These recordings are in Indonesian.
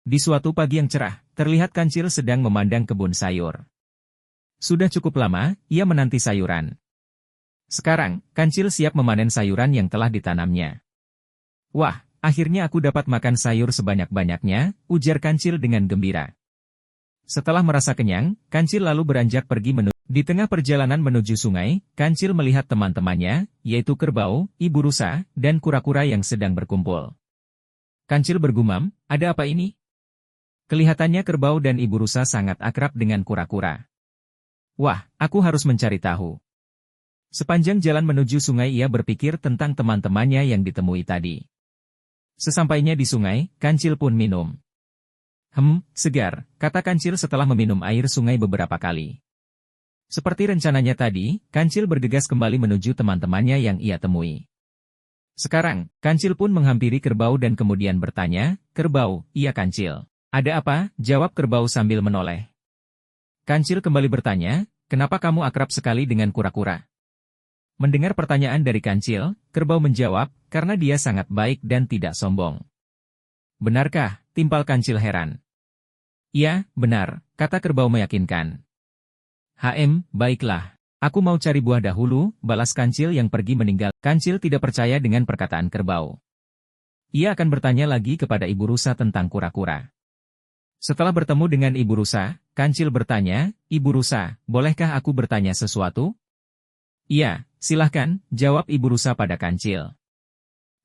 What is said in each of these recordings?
Di suatu pagi yang cerah, terlihat Kancil sedang memandang kebun sayur. Sudah cukup lama, ia menanti sayuran. Sekarang, Kancil siap memanen sayuran yang telah ditanamnya. Wah, akhirnya aku dapat makan sayur sebanyak-banyaknya, ujar Kancil dengan gembira. Setelah merasa kenyang, Kancil lalu beranjak pergi menuju. Di tengah perjalanan menuju sungai, Kancil melihat teman-temannya, yaitu kerbau, ibu rusa, dan kura-kura yang sedang berkumpul. Kancil bergumam, ada apa ini? Kelihatannya kerbau dan ibu rusa sangat akrab dengan kura-kura. Wah, aku harus mencari tahu. Sepanjang jalan menuju sungai ia berpikir tentang teman-temannya yang ditemui tadi. Sesampainya di sungai, Kancil pun minum. Segar, kata Kancil setelah meminum air sungai beberapa kali. Seperti rencananya tadi, Kancil bergegas kembali menuju teman-temannya yang ia temui. Sekarang, Kancil pun menghampiri kerbau dan kemudian bertanya, "Kerbau, iya Kancil. Ada apa?" jawab kerbau sambil menoleh. Kancil kembali bertanya, "Kenapa kamu akrab sekali dengan kura-kura?" Mendengar pertanyaan dari Kancil, kerbau menjawab, "Karena dia sangat baik dan tidak sombong." "Benarkah?" timpal Kancil heran. "Iya, benar," kata kerbau meyakinkan. Baiklah. Aku mau cari buah dahulu," balas Kancil yang pergi meninggal. Kancil tidak percaya dengan perkataan kerbau. Ia akan bertanya lagi kepada ibu rusa tentang kura-kura. Setelah bertemu dengan ibu rusa, Kancil bertanya, "Ibu rusa, bolehkah aku bertanya sesuatu?" "Iya, silahkan," jawab ibu rusa pada Kancil.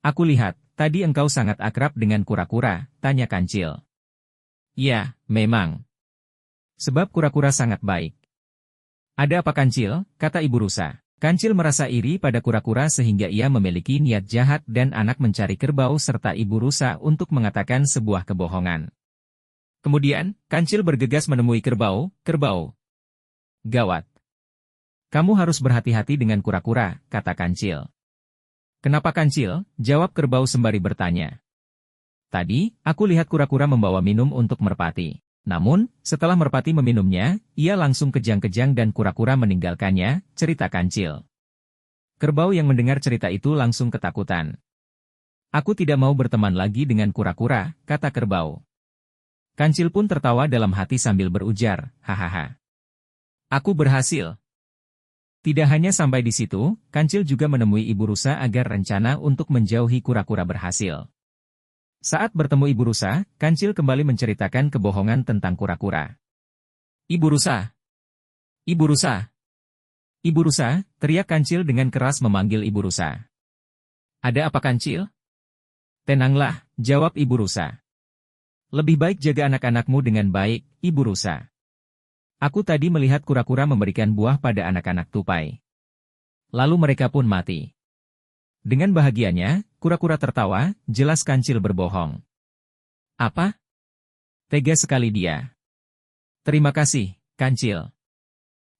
"Aku lihat, tadi engkau sangat akrab dengan kura-kura," tanya Kancil. "Iya, memang. Sebab kura-kura sangat baik." "Ada apa Kancil?" kata ibu rusa. Kancil merasa iri pada kura-kura sehingga ia memiliki niat jahat dan anak mencari kerbau serta ibu rusa untuk mengatakan sebuah kebohongan. Kemudian, Kancil bergegas menemui kerbau. "Kerbau. Gawat. Kamu harus berhati-hati dengan kura-kura," kata Kancil. "Kenapa Kancil?" jawab kerbau sembari bertanya. "Tadi, aku lihat kura-kura membawa minum untuk merpati. Namun, setelah merpati meminumnya, ia langsung kejang-kejang dan kura-kura meninggalkannya," cerita Kancil. Kerbau yang mendengar cerita itu langsung ketakutan. "Aku tidak mau berteman lagi dengan kura-kura," kata kerbau. Kancil pun tertawa dalam hati sambil berujar, "Hahaha. Aku berhasil." Tidak hanya sampai di situ, Kancil juga menemui ibu rusa agar rencana untuk menjauhi kura-kura berhasil. Saat bertemu ibu rusa, Kancil kembali menceritakan kebohongan tentang kura-kura. "Ibu rusa! Ibu rusa! Ibu rusa!" teriak Kancil dengan keras memanggil ibu rusa. "Ada apa Kancil?" "Tenanglah," jawab ibu rusa. "Lebih baik jaga anak-anakmu dengan baik, ibu rusa. Aku tadi melihat kura-kura memberikan buah pada anak-anak tupai. Lalu mereka pun mati." Dengan bahagianya, kura-kura tertawa, jelas Kancil berbohong. "Apa? Tega sekali dia. Terima kasih, Kancil.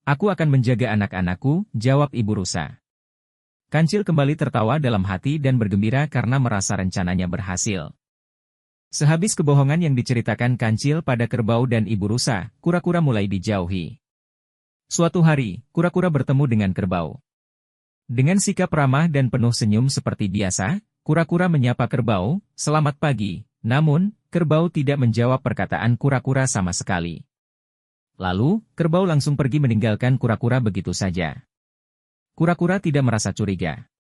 Aku akan menjaga anak-anakku," jawab ibu rusa. Kancil kembali tertawa dalam hati dan bergembira karena merasa rencananya berhasil. Sehabis kebohongan yang diceritakan Kancil pada kerbau dan ibu rusa, kura-kura mulai dijauhi. Suatu hari, kura-kura bertemu dengan kerbau. Dengan sikap ramah dan penuh senyum seperti biasa, kura-kura menyapa kerbau, "Selamat pagi." Namun, kerbau tidak menjawab perkataan kura-kura sama sekali. Lalu, kerbau langsung pergi meninggalkan kura-kura begitu saja. Kura-kura tidak merasa curiga.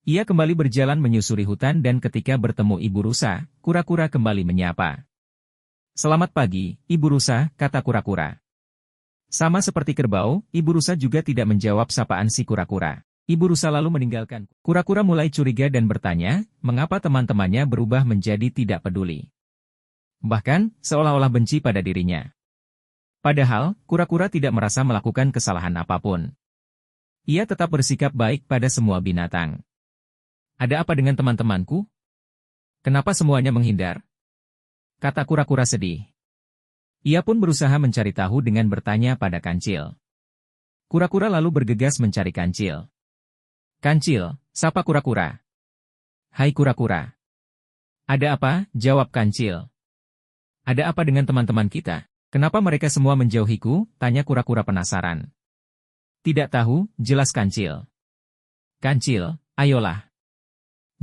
Ia kembali berjalan menyusuri hutan dan ketika bertemu ibu rusa, kura-kura kembali menyapa. "Selamat pagi, ibu rusa," kata kura-kura. Sama seperti kerbau, ibu rusa juga tidak menjawab sapaan si kura-kura. Ibu rusa lalu meninggalkan. Kura-kura mulai curiga dan bertanya, mengapa teman-temannya berubah menjadi tidak peduli. Bahkan, seolah-olah benci pada dirinya. Padahal, kura-kura tidak merasa melakukan kesalahan apapun. Ia tetap bersikap baik pada semua binatang. "Ada apa dengan teman-temanku? Kenapa semuanya menghindar?" kata kura-kura sedih. Ia pun berusaha mencari tahu dengan bertanya pada Kancil. Kura-kura lalu bergegas mencari Kancil. "Kancil," sapa kura-kura. "Hai kura-kura. Ada apa?" jawab Kancil. "Ada apa dengan teman-teman kita? Kenapa mereka semua menjauhiku?" tanya kura-kura penasaran. "Tidak tahu," jelas Kancil. "Kancil, ayolah.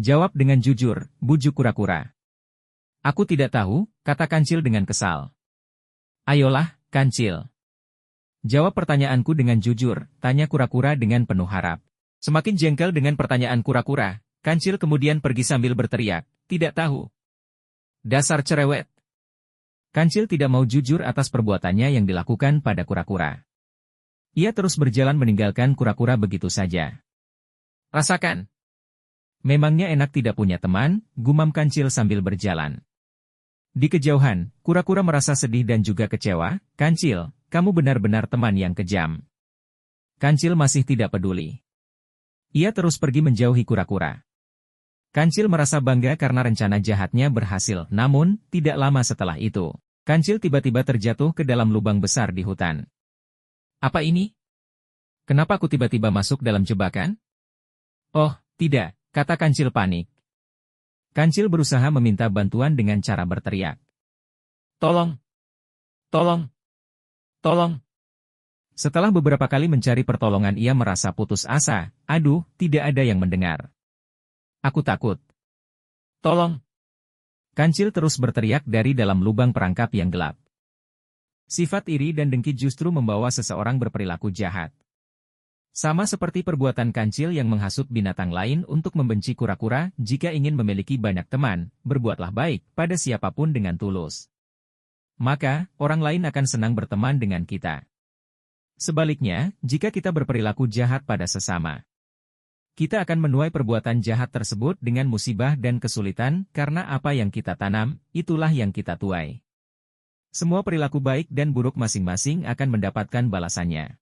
Jawab dengan jujur," bujuk kura-kura. Aku tidak tahu, kata Kancil dengan kesal. Ayolah, Kancil. Jawab pertanyaanku dengan jujur, tanya kura-kura dengan penuh harap. Semakin jengkel dengan pertanyaan kura-kura, Kancil kemudian pergi sambil berteriak, tidak tahu. Dasar cerewet. Kancil tidak mau jujur atas perbuatannya yang dilakukan pada kura-kura. Ia terus berjalan meninggalkan kura-kura begitu saja. Rasakan. Memangnya enak tidak punya teman, gumam Kancil sambil berjalan. Di kejauhan, kura-kura merasa sedih dan juga kecewa. Kancil, kamu benar-benar teman yang kejam. Kancil masih tidak peduli. Ia terus pergi menjauhi kura-kura. Kancil merasa bangga karena rencana jahatnya berhasil, namun, tidak lama setelah itu, Kancil tiba-tiba terjatuh ke dalam lubang besar di hutan. Apa ini? Kenapa aku tiba-tiba masuk dalam jebakan? Oh, tidak, kata Kancil panik. Kancil berusaha meminta bantuan dengan cara berteriak. Tolong! Tolong! Tolong! Setelah beberapa kali mencari pertolongan ia merasa putus asa. Aduh, tidak ada yang mendengar. Aku takut. Tolong! Kancil terus berteriak dari dalam lubang perangkap yang gelap. Sifat iri dan dengki justru membawa seseorang berperilaku jahat. Sama seperti perbuatan Kancil yang menghasut binatang lain untuk membenci kura-kura, jika ingin memiliki banyak teman, berbuatlah baik pada siapapun dengan tulus. Maka, orang lain akan senang berteman dengan kita. Sebaliknya, jika kita berperilaku jahat pada sesama, kita akan menuai perbuatan jahat tersebut dengan musibah dan kesulitan, karena apa yang kita tanam, itulah yang kita tuai. Semua perilaku baik dan buruk masing-masing akan mendapatkan balasannya.